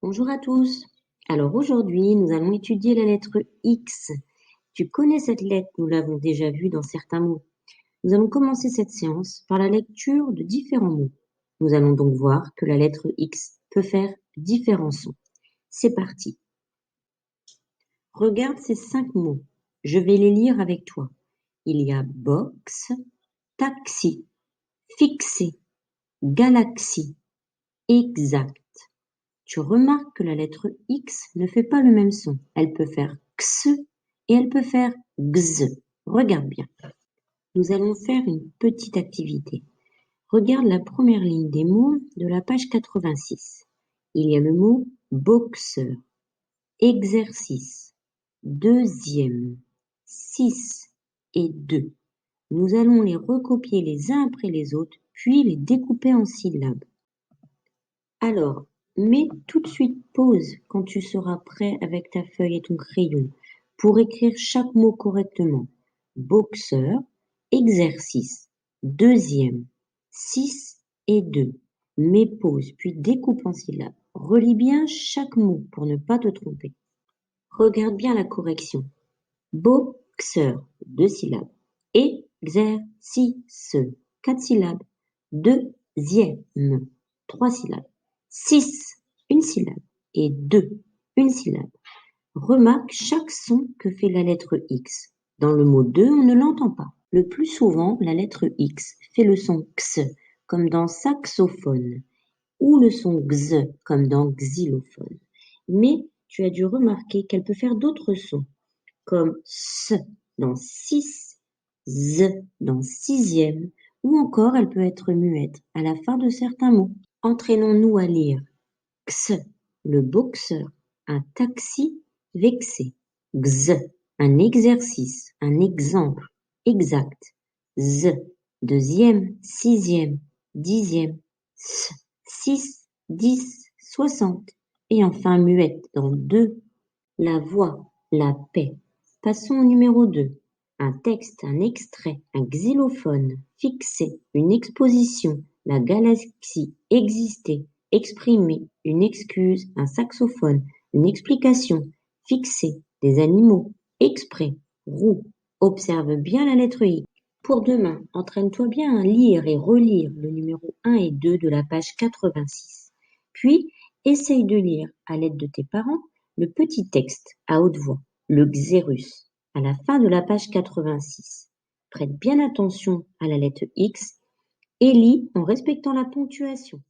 Bonjour à tous. Alors aujourd'hui, nous allons étudier la lettre X. Tu connais cette lettre, nous l'avons déjà vue dans certains mots. Nous allons commencer cette séance par la lecture de différents mots. Nous allons donc voir que la lettre X peut faire différents sons. C'est parti. Regarde ces 5 mots. Je vais les lire avec toi. Il y a box, taxi, fixé, galaxie, exact. Tu remarques que la lettre X ne fait pas le même son. Elle peut faire x et elle peut faire x. Regarde bien. Nous allons faire une petite activité. Regarde la première ligne des mots de la page 86. Il y a le mot boxeur, exercice, deuxième, 6 et 2. Nous allons les recopier les uns après les autres, puis les découper en syllabes. Alors, mets tout de suite pause quand tu seras prêt avec ta feuille et ton crayon pour écrire chaque mot correctement. Boxeur, exercice, deuxième, 6 et 2. Mets pause, puis découpe en syllabes. Relis bien chaque mot pour ne pas te tromper. Regarde bien la correction. Boxeur, 2 syllabes. Exercice, 4 syllabes. Deuxième, 3 syllabes. 6, une syllabe, et 2, une syllabe. Remarque chaque son que fait la lettre X. Dans le mot 2, on ne l'entend pas. Le plus souvent, la lettre X fait le son X, comme dans saxophone, ou le son X, comme dans xylophone. Mais tu as dû remarquer qu'elle peut faire d'autres sons, comme S dans 6, Z dans sixième, ou encore elle peut être muette à la fin de certains mots. Entraînons-nous à lire X, le boxeur, un taxi vexé. X, un exercice, un exemple, exact. Z, deuxième, sixième, dixième. S, 6, 10, 60. Et enfin muette dans 2, la voix, la paix. Passons au numéro 2. Un texte, un extrait, un xylophone, fixé, une exposition, la galaxie, exister, exprimer, une excuse, un saxophone, une explication, fixer, des animaux, exprès, roue. Observe bien la lettre I. Pour demain, entraîne-toi bien à lire et relire le numéro 1 et 2 de la page 86. Puis, essaye de lire, à l'aide de tes parents, le petit texte à haute voix, le xérus, à la fin de la page 86. Prête bien attention à la lettre X et lis en respectant la ponctuation.